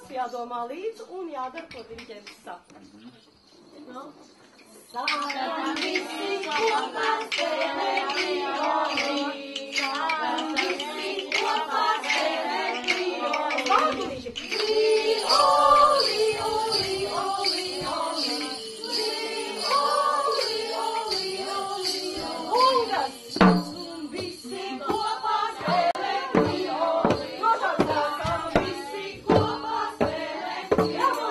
mums jādomā līdzi un jādara, ko diriģents saka. No? Sākam visi kopā spēlēt violi, sākam visi kopā spēlēt violi. Vārduši! Violi, oli, oli, oli, violi, oli, oli, oli. Ungas! Un visi kopā spēlēt violi. Sākam visi kopā spēlēt violi.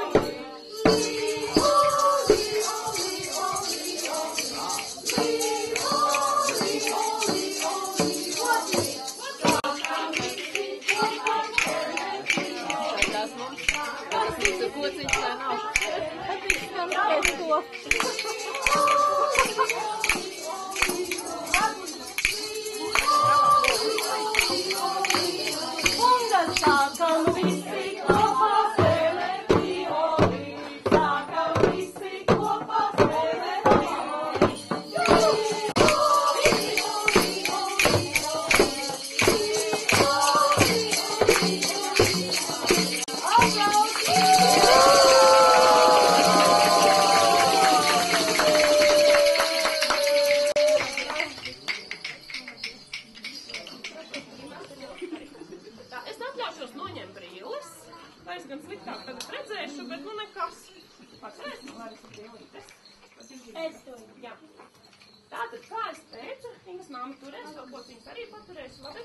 Tātad, kā es teicu, Ingas māma turēs, vēl ko viņas arī paturēs, labi?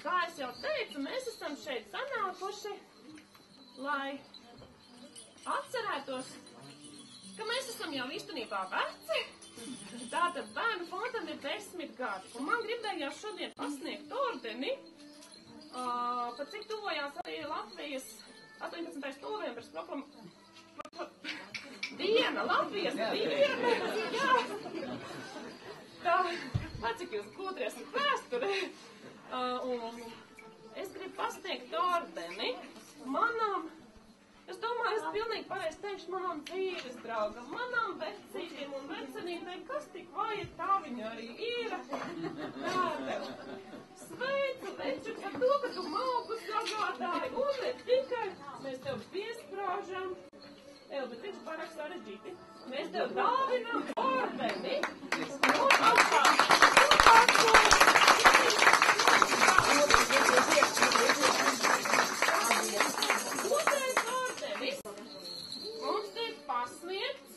Kā es jau teicu, mēs esam šeit sanākuši, lai atcerētos, ka mēs esam jau īstenībā veci. Tātad bērnu fondam ir 10 gadi, un man gribējās šodien pasniegt ordeni, par cik tuvojās arī Latvijas 18. novembris diena, Latvijas diena, jā. Tā, cik jūs gudri esat vēsturē. Un es gribu pasniegt ordeni manam, es domāju, es pilnīgi pareizi teikšu manam dzīves draugam, manam vecītim un vecenītei, kas tik vajag, tā viņa arī ir. Tātad, sveicu, večuks, ar to, ka tu malkus sagādāji, un ne tikai mēs tev piesprāžam. Bet viņš pārāk sarežģīti. Mēs tev dāvinām ordeni. Otrais ordenis mums tiek pasniegts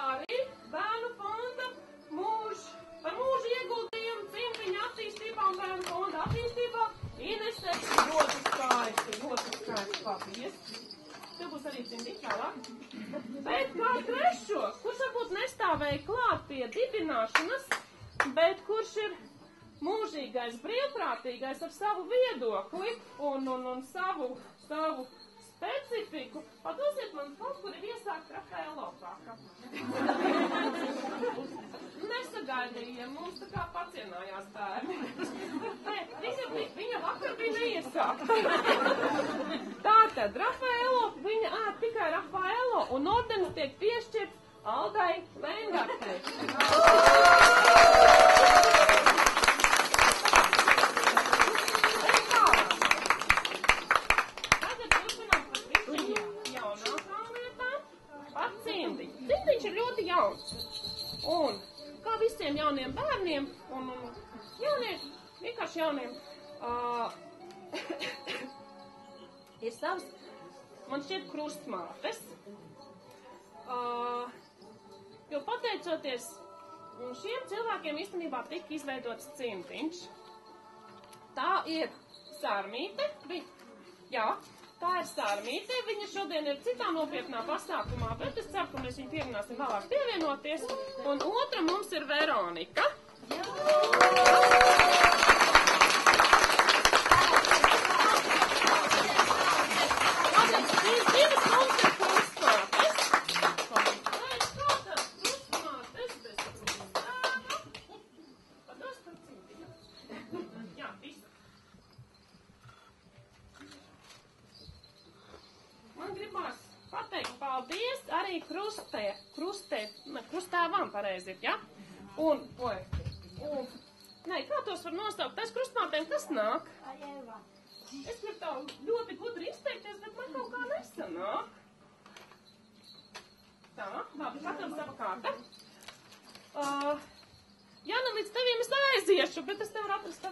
arī Bērnu fonda par mūžu ieguldījumu dzimteņa attīstībā un Bērnu fonda attīstībā. Inese ļoti skaisti papīrs. Tev būs arī cimdiņš tālāk. Bet kā trešo, kurš varbūt nestāvēja klāt pie dibināšanas, bet kurš ir mūžīgais, brīvprātīgais ar savu viedokli un savu specifiku, padosiet man kaut, kur ir iesākt Rafaelo plāka. Nesagaidījiem, mums tā kā pacienājās bērni. Bet viņa vakar bija neiesākta. Tātad, Rafaelo, viņa tikai Rafaelo, un ordenis tiek piešķirts Aldai Lengartei. Cimdiņš ir ļoti jauns, un kā visiem jauniem bērniem, un vienkārši jauniem, ir savs, man šķiet, krustmātes, jo pateicoties šiem cilvēkiem īstenībā tika izveidots cimdiņš. Tā ir Sarmīte, tā ir Sarmīte, viņa šodien ir citā nopietnā pasākumā, bet es ceru, ka mēs viņu pierunāsim vēlāk pievienoties. Un otra mums ir Veronika. Tātad, šīs divas mums ir krustmātes. Tātad, krustmātes bez krustēva. Pados par cimdiņu. Jā, visu. Man gribās pateikt paldies arī krustēvam pareizi ir, ja? Kā tos var nosaukt? Pēc krustmātēm kas nāk? Es gribu tā ļoti gudri izteikties, bet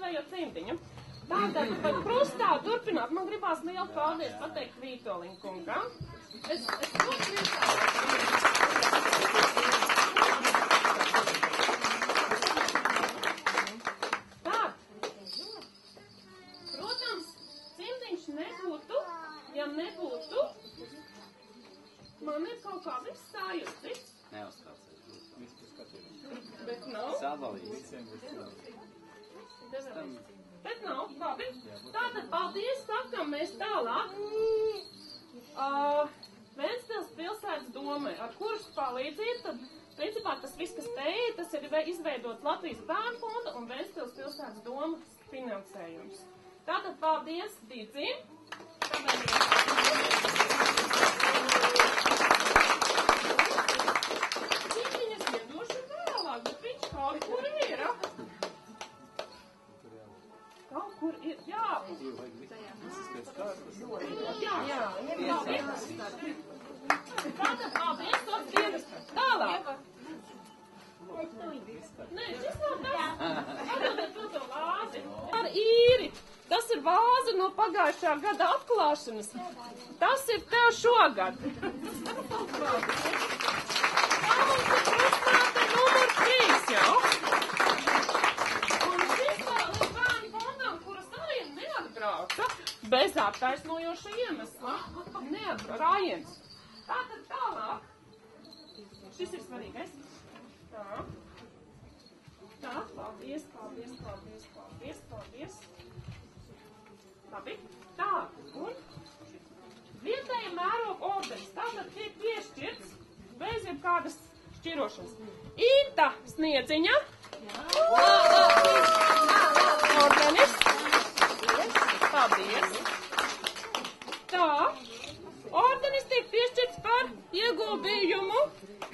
pārējo cimdiņu. Tātad par krustā turpināt, man gribās lielu paldies pateikt Vītolim kungam. Es ļoti priecājos. Tā, protams, cimdiņš nebūtu, ja nebūtu, man ir kaut kā viss sājusi. Bet nav. Bet nav, labi. Tātad paldies, sakam mēs tālāk. Ventspils pilsētas domai, ar kuras palīdzību, tad principā tas viss, kas te ir, tas ir izveidots Latvijas bērnu fonda un Ventspils pilsētas domas finansējums. Tātad paldies Dīdzim. Viņas iedošu vēlāk, bet viņš kaut kur ir. Kaut kur ir, jā. Jā. Tātad paldies, tos dienas. Tālāk. Nē, šis nav tas. Atdodiet to vāzi. Ar īri. Tas ir vāze no pagājušā gada atklāšanas. Tas ir tev šogad. Tā mums ir krustmāte numur 3 jau. Un šis vēl ir bērnu fondam, kuras arī neatbrauca bez attaisnojoša iemesla. Neatbrauciens. Tātad tālāk. Šis ir svarīgais. Tā, paldies. Labi, tā, un vietēja mēroga ordenis. Tātad tiek piešķirts bez jebkādas šķirošanas. Īta Sniedziņa. Ordenis. Paldies. Tā, ordenis tiek piešķirts par ieguldījumu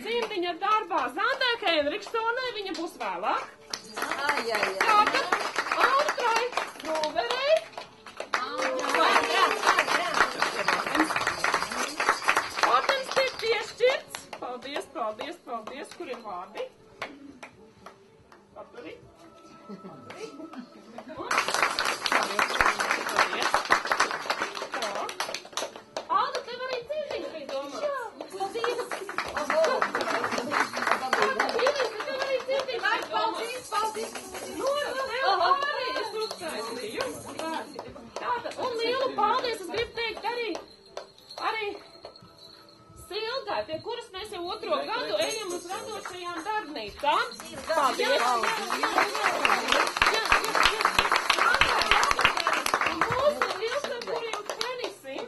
cimdiņa darbā Zandai Henriksonai, viņa būs vēlāk. Tātad Antrai Roverei. Ordenis tiek piešķirts. Paldies, kur ir vārdi? Paturi. Paldies. Tā. Alda, tev arī cimdiņš bija domāts. Jā, paldies. Tātad, un lielu paldies, es gribu teikt arī Silgai, pie kuras mēs jau 2. gadu ejam uz radošajām darbnīcām. Paldies! Un mūsu lielsam, kuriem svenisim.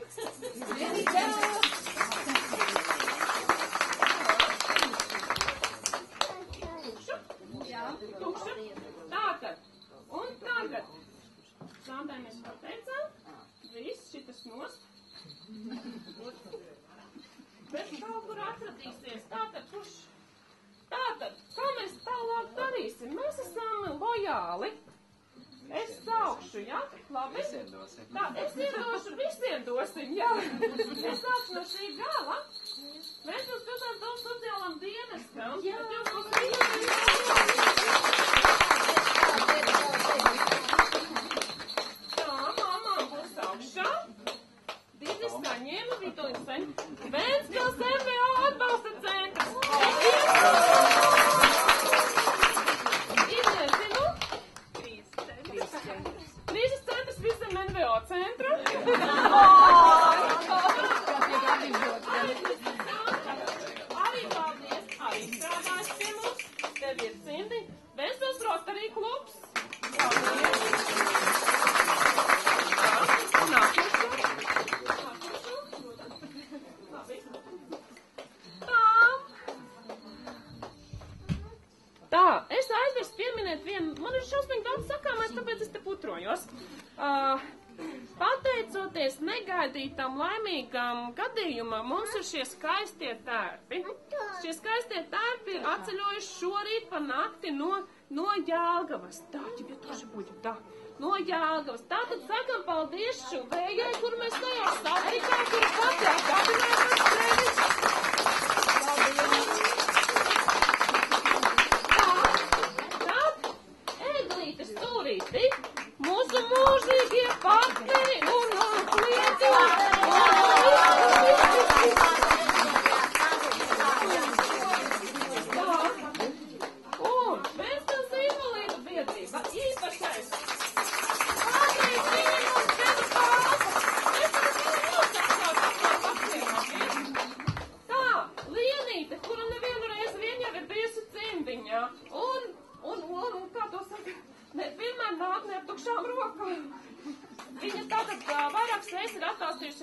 Tukša. Tātad, un tagad. Sandai mēs pateicām. Viss šitas nost. Bet kaut kur atradīsies. Tātad, kā mēs tālāk darīsim? Mēs esam lojāli. Es saukšu, ja? Labi? Tā, es iedošu, visiem dosim, jā. Es saukšu no šī gala. Mēs jūs pilsētas domu sociālam dienestam. Jā. Tā, mamām būs augšā. Dīdis saņēma Vitoļu saņēma. Ventspils MVO atbalsta centrs. Nezinu. Krīzes centrs visam NVO centra. Arī paldies. Arī strādājis pie mums. Tev ir cimdiņi. Ventspils Rotary klubs. Tā, es aizmirstu pieminēt vienu, man ir šausmīgi daudz sakāmais, tāpēc es te putrojos. Pateicoties negaidītam laimīgam gadījumam, mums ir šie skaistie tērpi. Šie skaistie tērpi ir atceļojuši šorīt pa nakti no Jelgavas. Tā, ja toši būtu, tā. No Jelgavas. Tātad sakam paldies šuvējai, kur mēs tajā satikām, kur pats atgādinājās sevis. Paldies. Tā, Eglīte Stūrīti.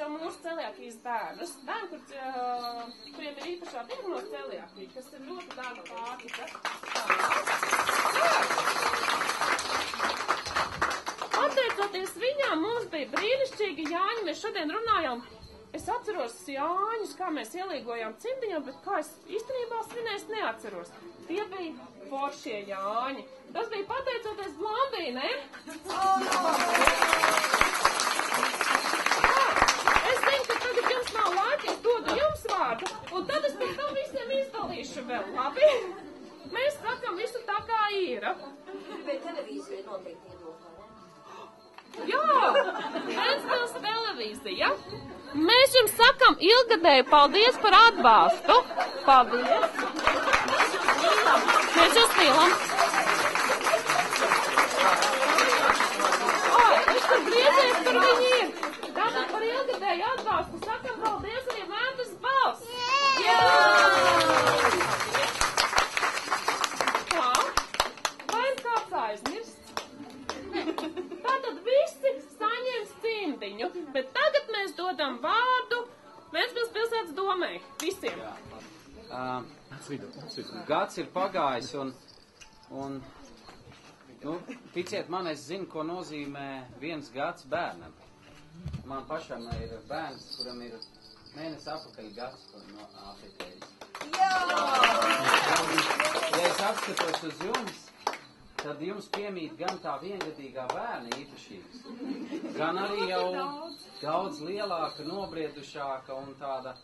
jau mūsu celiakijas bērnus. Bērni, kuriem ir īpašā diagnoze celiakija, kas ir ļoti dārga pārtika. Pateicoties viņām, mums bija brīnišķīgi Jāņi. Mēs šodien runājām. Es atceros Jāņus, kā mēs ielīgojām cimdiņā, bet kā es īstenībā svinēs neatceros. Tie bija foršie Jāņi. Tas bija pateicoties Blondīnei. Es zinu, ka tagad jums nav laika, es dodu jums vārdu, un tad es pēc tam visiem izdalīšu vēl, labi? Mēs sakam visu tā, kā ir. Bet televīzija noteikti iedot, vai ne? Jā, Ventspils televīzija. Mēs jums sakam ilgadēju paldies par atbalstu. Paldies. Mēs jūs mīlam. Es tur griezies, tur viņi ir. Tātad par ilgadēju atbalstu sakam paldies arī Ventas balss. Jā! Tā, vai ir kāds aizmirst? Tātad visi saņems cimdiņu, bet tagad mēs dodam vārdu Ventspils pilsētas domai. Visiem. Gads ir pagājis un ticiet man, es zinu, ko nozīmē viens gads bērnam. Man pašam ir bērns, kuram ir mēnesi apakaļ gads, no apritējis. Jā! Ja es apskatos uz jums, tad jums piemīt gan tā viengadīgā bērna īpašības, gan arī jau daudz lielāka, nobriedušāka un tāda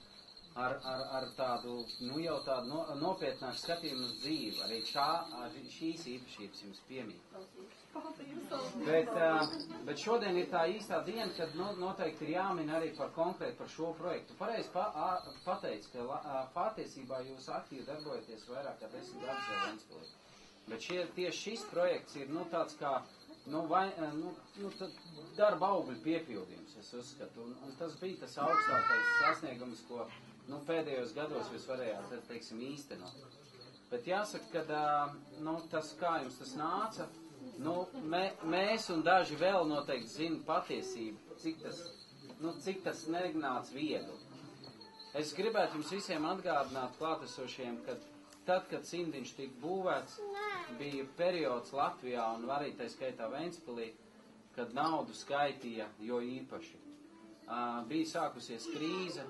ar tādu, jau tādu nopietnāku skatījumu uz dzīvi. Arī šīs īpašības jums piemīt. Bet šodien ir tā īstā diena, kad noteikti ir jāmin arī konkrēti par šo projektu. Pareizi pateicu, ka patiesībā jūs aktīvi darbojaties vairāk kā 10 gadus vēl Ventspilī. Bet tieši šis projekts ir tāds kā darba augļu piepildījums, es uzskatu. Un tas bija tas augstākais sasniegums, ko pēdējos gados jūs varējāt, teiksim, īstenot. Bet jāsaka, ka tas, kā jums tas nāca, mēs un daži vēl noteikti zina patiesību, cik tas nenāca viegli. Es gribētu jums visiem atgādināt klātesošiem, ka tad, kad cimdiņš tika būvēts, bija periods Latvijā un arī tā skaitā Ventspilī, kad naudu skaitīja jo īpaši. Bija sākusies krīze,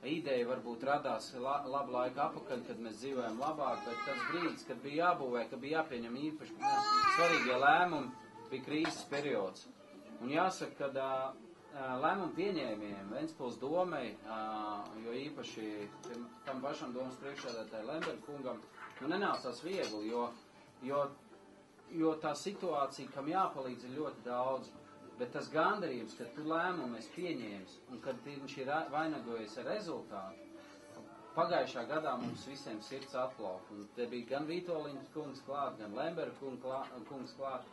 ideja varbūt radās labu laiku apakaļ, kad mēs dzīvojam labāk, bet tas brīdis, kad bija jābūvē, kad bija jāpieņem īpaši svarīgie lēmumi, bija krīzes periods. Un jāsaka, ka lēmumu pieņēmējiem Ventspils domai, jo īpaši tam pašam domas priekšsēdētāju Lemberga kungam, nenācās viegli, jo tā situācija, kam jāpalīdz, ir ļoti daudz. Bet tas gandarījums, kad tu lēmumu esi pieņēmis un kad viņš ir vainagojies ar rezultātu, pagājušā gadā mums visiem sirds atplauka. Un te bija gan Vītoliņas kungs klāt, gan Lemberga kungs klāt.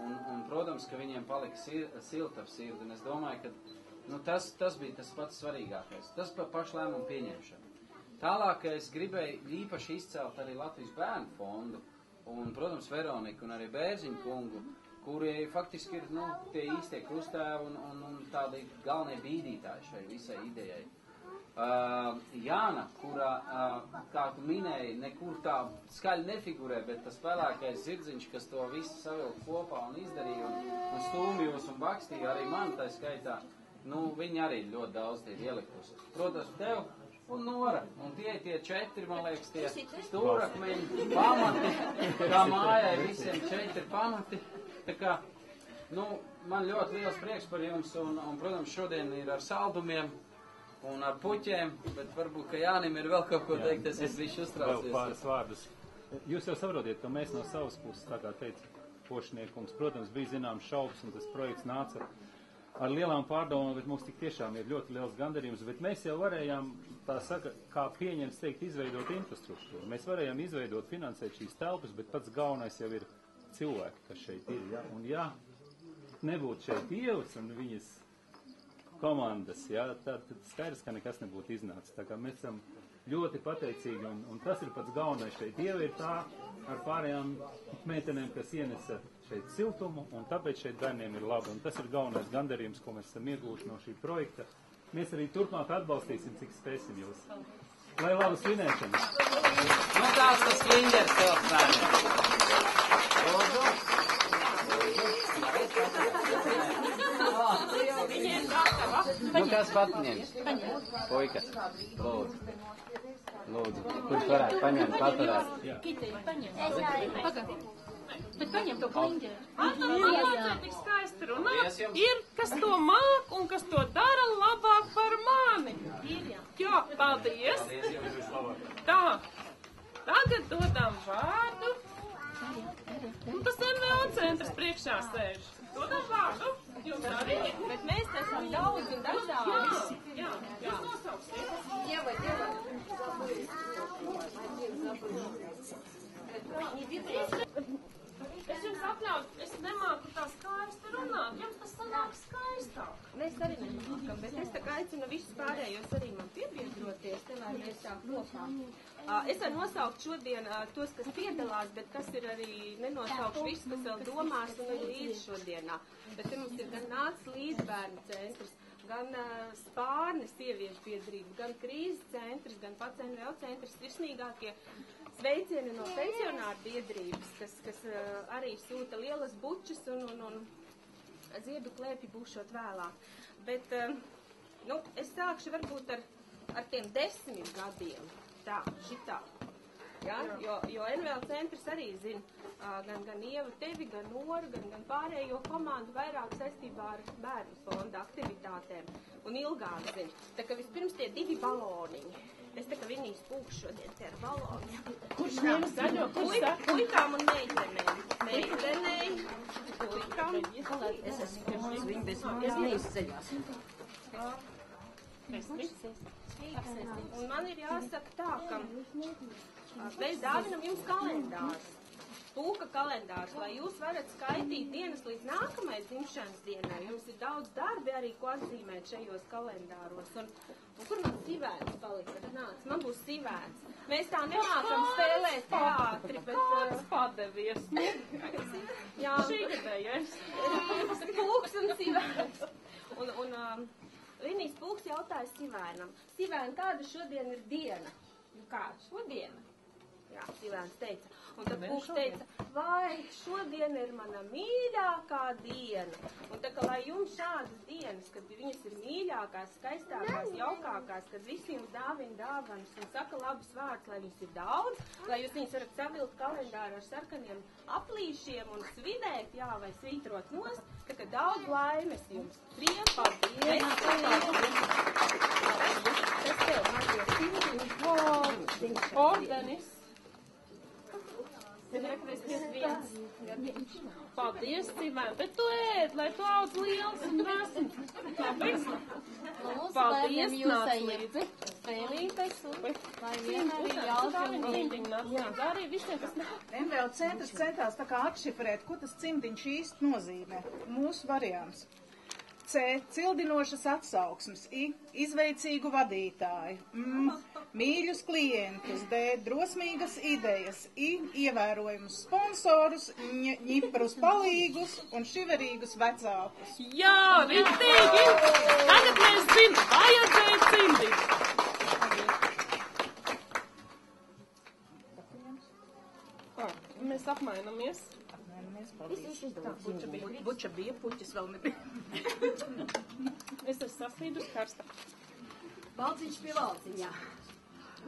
Un, protams, ka viņiem palika silta ap sirdi. Un es domāju, ka tas bija tas pats svarīgākais. Tas par pašu lēmumu pieņemšanu. Tālāk es gribēju īpaši izcelt arī Latvijas bērnu fondu un, protams, Veroniku un arī Bērziņu kungu, kuri faktiski ir tie īstie krustēvi un tādi galvenie bīdītāji šai visai idejai. Jāna, kura, kā tu minēji, nekur tā skaļi nefigurē, bet tas spēlēkais zirdziņš, kas to visu savilk kopā un izdarīja un stūmjos un bakstīja, arī man tā skaitā, viņi arī ļoti daudz tie ielikusi. Protams, tev un Nora, un tie 4, man liekas, tie stūrakmeņi, pamati, kā mājai visiem 4 pamati. Tā kā, man ļoti liels prieks par jums, un protams, šodien ir ar saldumiem un ar puķiem, bet varbūt, ka Jānim ir vēl kaut ko teikt, es visu uztraucies. Vēl pāris vārdus. Jūs jau saprotiet, ka mēs no savas puses, tā kā teica Pošniekums, protams, bija zināms šaubas, un tas projekts nāca ar lielām pārdomām, bet mums tik tiešām ir ļoti liels gandarījums, bet mēs jau varējām, tā saka, kā pieņems teikt, izveidot infrastruktūru. Mēs varējām izveidot, finansēt šīs telpas, bet pats galvenais jau ir cilvēki, kas šeit ir, ja? Un ja nebūtu šeit Ievas un viņas komandas, ja, tad skaidrs, ka nekas nebūtu iznācis. Tā kā mēs esam ļoti pateicīgi, un tas ir pats galvenais šeit. Ieva ir tā ar pārējām meitenēm, kas ienesa šeit siltumu, un tāpēc šeit bērniem ir labi. Un tas ir galvenais gandarījums, ko mēs esam iegūši no šī projekta. mēs arī turpmāk atbalstīsim, cik spēsim jūs. Lai labu svinēšanas! Nu, kāds tas Linders tev spēļ? Lūdzu? Nu, kas pat ņems? Puikas, lūdzu. Lūdzu, kurš varētu paņemt, paturēt? Bet paņem to kliņģeri. Mācē tik skaisti runāt. Ir, kas to māk un kas to dara labāk par mani. Jā, paldies. Tā, tagad dodam vārdu. Un tas NVO centrs priekšā sēž. Dodam vārdu. Jums arī. Bet mēs esam daudz un dažādi. Jā, jūs nosauksiet. Es jums atļauju, es nemāku tā skaisti runāt, jums tas sanāk skaistāk. Mēs arī nemākam, bet es tā kā aicinu visus pārējos arī man piebiedroties, te lai mēs tā kopā. Es varu nosaukt šodien tos, kas piedalās, bet kas ir arī nenosaukšu visus, kas vēl domās un arī līdz šodienā. Bet te mums ir gan nācis līdzbērnu centrs, gan Spārne sieviešu biedrība, gan krīzes centrs, gan pats NVO centrs, sirsnīgākie sveicieni no pensionāru biedrības, kas arī sūta lielas bučas un ziedu klēpji būšot vēlāk. Bet, es sākšu varbūt ar tiem 10 gadiem. Tā, šitā. Ja? Jo NVO centrs arī zina, gan Ieva tevi, gan Noru, gan pārējo komandu vairāk saistībā ar bērnu fonda aktivitātēm. Un ilgāk zina. Tā kā vispirms tie 2 baloniņi. Es tā kā Vinīs pūkšu šodien te ar baloniem. Kurš ņem zaļo? Puikām un meitenēm. Meitenēm, puikām. Es esmu pirms viņu bez manis neizceļās. Un man ir jāsaka tā, ka mēs dāvinam jums kalendārus. Pūka kalendārs, lai jūs varat skaitīt dienas līdz nākamais dzimšanas dienai. Jums ir daudz darbi arī, ko atzīmēt šajos kalendāros. Un kur man sivēns palika? Nāc, man būs sivēns. Mēs tā nemākam spēlēt teātri, bet... Kāds padevies? Jā, Šī gadējais. Pūks un sivēns. Un Linijas Pūks jautāja sivēnam. Sivēn, kāda šodien ir diena? Nu kā, šodiena? Jā, sivēns teica. Un tad Pūks teica, vai šodien ir mana mīļākā diena. Un tā kā lai jums šādas dienas, kad viņas ir mīļākās, skaistākās, jaukākās, kad visi jums dāvina dāvanas un saka labus vārdus, lai viņas ir daudz, lai jūs viņas varat savilkt kalendāru ar sarkaniem aplīšiem un svidēt, jā, vai svītrot nost, tā kā daudz laimes jums. Paldies! Es tev, Marija, Ordenis. Paldies, Civēn, bet tu ēd, lai tu audz liels un drāsins. Kāpēc? Paldies, nāc līdzi. Spēlītais un lai vienmēr ir Jā, arī visiem, kas nav. NVO centrs centās tā kā atšifrēt, ko tas cimdiņš īsti nozīmē. Mūsu variants. C. Cildinošas atsauksmes. I. Izveicīgu vadītāju. Mīļus klientus. D. Drosmīgas idejas. I. Ievērojumus sponsorus, ņiprus palīgus un šiverīgus vecākus. Jā, riktīgi! Tagad mēs zinām, vajadzēja cimdīt. Mēs apmainamies. Buča bija, puķis vēl nebija. Es esmu sasvīdus karsta. Balciņš pie valciņā.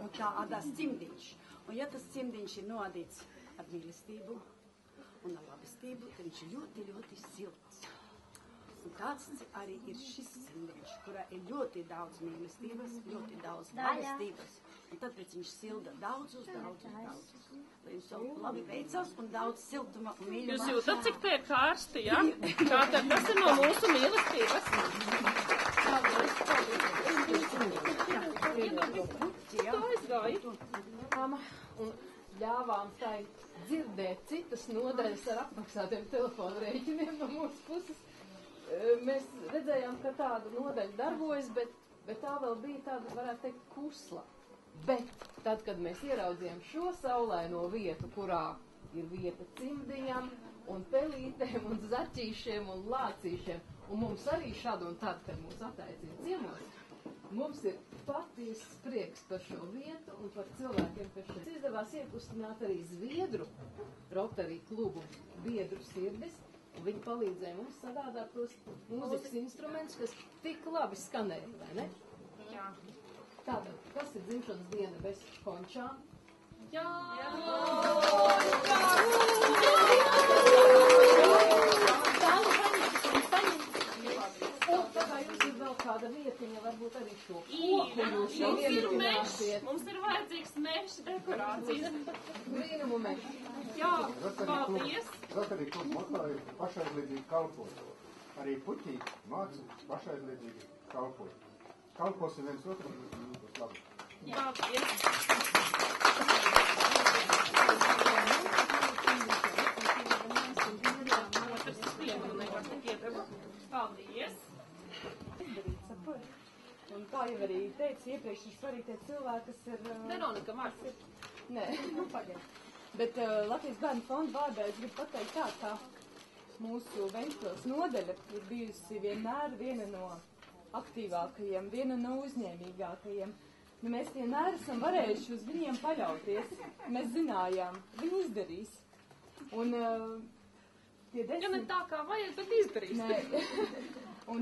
Un tā atdās cimdiņš. Un ja tas cimdiņš ir noadīts ar mīlestību un ar labestību, tad viņš ir ļoti, ļoti silts. Un tāds arī ir šis cimdiņš, kurā ir ļoti daudz mīlestības, ļoti daudz labestības. Un tad pēc viņš silda daudzus. Lai jums jau labi veicās un daudz siltuma un mīļuma. Jūs jūtat, cik te ir karsti, ja? Tātad tas ir no mūsu mīlestības. To aizgāju. Un ļāvām tai dzirdēt citas nodaļas ar apmaksātiem telefonu rēķiniem no mūsu puses. Mēs redzējām, ka tāda nodaļa darbojas, bet tā vēl bija tāda, varētu teikt, kusla. Bet tad, kad mēs ieraudzījām šo saulaino vietu, kurā ir vieta cimdiņam un pelītēm un zaķīšiem un lācīšiem, un mums arī šad un tad, kad mūs attaicina ciemos, Mums ir patiesas prieks par šo vietu un par cilvēkiem, kas šeit izdevās iekustināt arī Zviedru Rotary klubu biedru sirdis, un viņi palīdzēja mums sagādāt tos mūzikas instrumentus, kas tik labi skanēja, vai ne? Jā. Tātad, kas ir dzimšanas diena bez končām? Jā! Un tagad jums ir vēl kāda vietiņa, varbūt arī šo koku jūs jau Mums ir mešs, ievietināsiet. mums ir vajadzīgs mešs dekorācijas. Brīnumu mešs. Jā, paldies! Rotary klubu moto ir pašaizliedzīgi kalpot. Arī puķī māca pašaizliedzīgi kalpot. Kalposim viens otru, un būs labi. Paldies! Paldies! Un kā jau arī teicu, iepriekš ir svarīgi tie cilvēki, kas ir... Veronika Marks. Nē, pagaid. Bet Latvijas bērnu fonda vārdā es gribu pateikt tā, ka mūsu Ventspils nodaļa ir bijusi vienmēr viena no aktīvākajiem, viena no uzņēmīgākajiem. Nu, mēs vienmēr esam varējuši uz viņiem paļauties. Mēs zinājām, viņi izdarīs. Un tie 10... Ja ne tā kā vajag, bet izdarīs. Nē. Un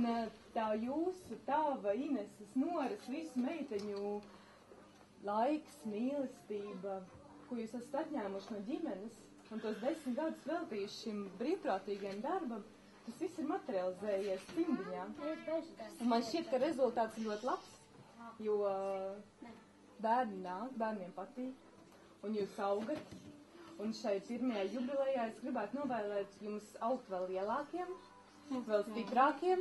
tā jūsu, tava, Ineses, Noras, visu meiteņu laiks, mīlestība, ko jūs esat atņēmuši no ģimenes, un tos 10 gadus veltījuši šim brīvprātīgajam darbam, tas viss ir materializējies cimdiņā. Un man šķiet, ka rezultāts ir ļoti labs, jo bērni nāk, bērniem patīk, un jūs augat. Un šai pirmajā jubilejā es gribētu novēlēt jums augt vēl lielākiem, vēl stiprākiem,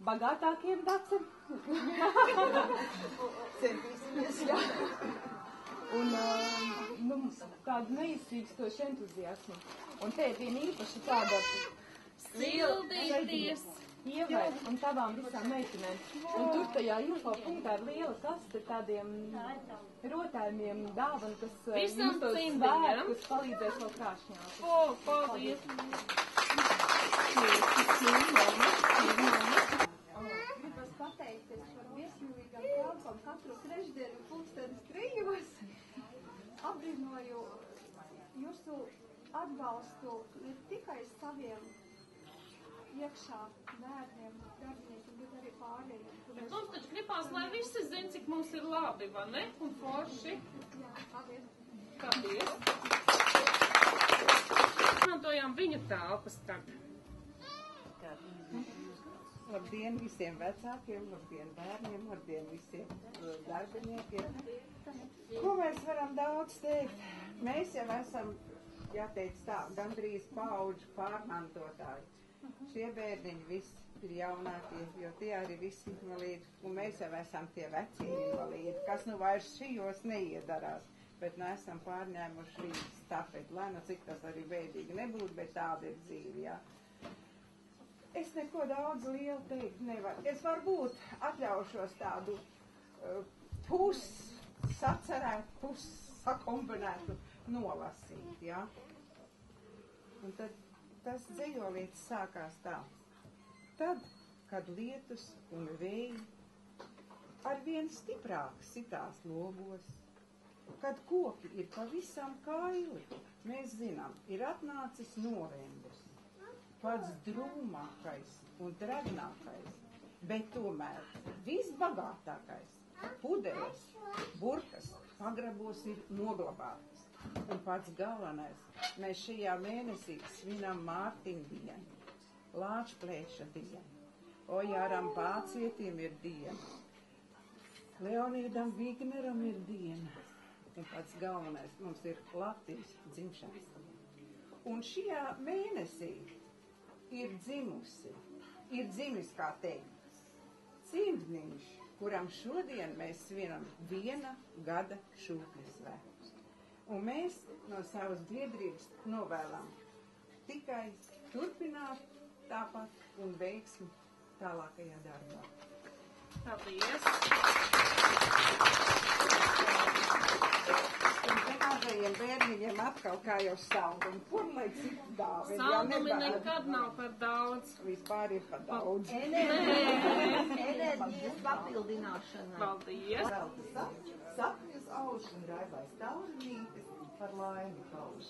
bagātākiem dacem. Centīsimies, jā. Un tādu neizsīkstošu entuziasmu. Un te ir viena īpaši tāda Sildīties! Ievai un tavām visām meitenēm. Un tur tajā info punktā ir liela kaste tādiem rotājumiem dāvanu, kas Visam jums tos cimdiņam. svētkus palīdzēs vēl krāšņāt. Paldies! Gribas pateikties par viesmīlīgām kalpām katru trešdienu 3:00. Apbrīnoju jūsu atbalstu ne tikai saviem iekšā bērniem, darbiniekiem, bet arī pārējiem. Bet mums taču gribās, lai visi zin, cik mums ir labi, vai ne? Un forši. Jā, paldies. Paldies. Izmantojām viņu telpas tagad. Labdien visiem vecākiem, labdien bērniem, labdien visiem darbiniekiem. Ko mēs varam daudz teikt? Mēs jau esam, jāteic tā, gandrīz paudžu pārmantotāji. Šie bērniņi visi ir jaunākie, jo tie arī visi invalīdi, un mēs jau esam tie vecie invalīdi, kas nu vairs šijos neiedarās, bet nu esam pārņēmuši līdz stafeti, lai nu cik tas arī bēdīgi nebūtu, bet tāda ir dzīve, jā. Es neko daudz lielu teikt nevaru. Es varbūt atļaušos tādu pussacerētu, pussakombinētu nolasīt, jā. Un tad tas dzejolītis sākās tā. Tad, kad lietus un vēji arvien stiprāk sitās logos, kad koki ir pavisam kaili, mēs zinām, ir atnācis novembris, pats drūmākais un dragnākais, bet tomēr visbagātākais pudeles, burkas, pagrabos ir noglabātas. Un pats galvenais, mēs šajā mēnesī svinam Mārtiņu dienu, Lāčplēša dienu, Ojāram Pācietim ir diena, Leonīdam Vigneram ir diena, un pats galvenais mums ir Latvijas dzimšanas diena. Un šajā mēnesī ir dzimis, kā teikt, cimdniņš, kuram šodien mēs svinam 1 gada šūkļu svētkus. Un mēs no savas biedrības novēlam tikai turpināt tāpat un veiksmi tālākajā darbā. Paldies! Un mazajiem bērniņiem atkal kā jau saldumi. Kur lai cik dāvina? Saldumi nekad nav par daudz. Vispār ir par daudz. Enerģijas papildināšanai. Paldies! Sapņus auž un raibais taurnītes par laimi pauž.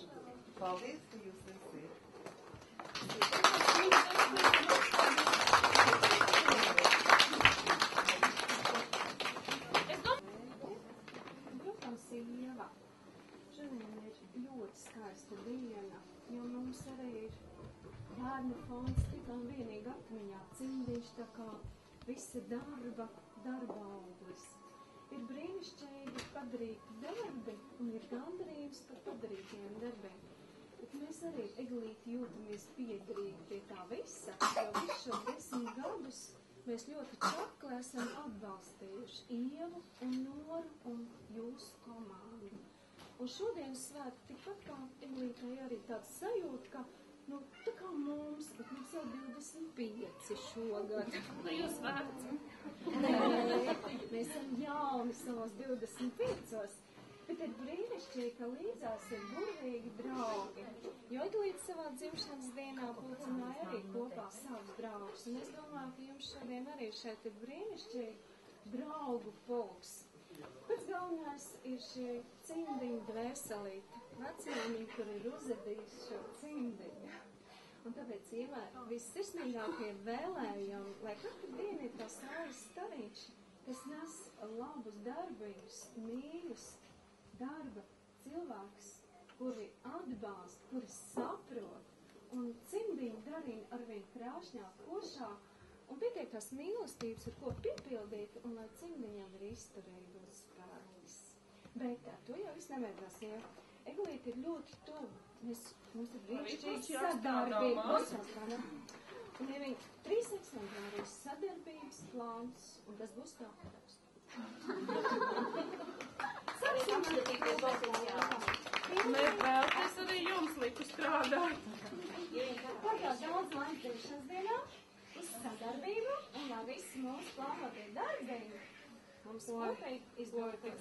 Paldies, ka jūs esat. Protams, Ieva, šodien ir ļoti skaista diena, jo mums arī ir bērnu fonds tikai un vienīgi atmiņā cimdiņš, tā kā visa darba auglis. Ir brīnišķīgi padarīti darbi un ir gandarījums par padarītiem darbiem. Bet mēs arī, Eglīti, jūtamies piederīgi pie tā visa, jo visu šo 10 gadus mēs ļoti čakli esam atbalstījuši Ievu un Noru un jūsu komandu. Un šodienas svētki tikpat kā Eglītai arī tāds sajūta, ka, tā kā mums, bet mums jau 25 šogad. Jūs vērts. Mēs esam jauni savos 25. Bet ir brīnišķīgi, ka līdzās ir burvīgi draugi. Jo Eglīte savā dzimšanas dienā pulcināja arī kopā savus draugus. Un es domāju, ka jums šodien arī šeit ir brīnišķīgi draugu pulks. Pēc galvenais ir šī cimdiņa dvēselīte. Vecmāmiņa, kur ir uzadījusi šo cimdiņu. Un tāpēc ievēr vissirsnīgākie vēlējumi, lai katru dienu ir tā saules stariņš, kas nes labus darbiņus, mīļus darba cilvēks, kuri atbalsta, kuri saprot, un cimdiņu darina arvien krāšņāk, košāk, un pietiek tās mīlestības, ar ko piepildīt, un lai cimdiņam ir izturība un spēks. Bet ar to jau viss neveidās, ja Eglīte ir ļoti tuvu. Mums ir brīnišķīgi sadarbība. Un ja viņi 3 eksemplārijas sadarbības plāns, un tas būs tā parast. Nevēlties arī jums liku strādāt. Pagās daudz laiks dzimšanas dienā, uz sadarbību, un lai visi mūsu plānotie darbiņi mums kopīgi izdoties.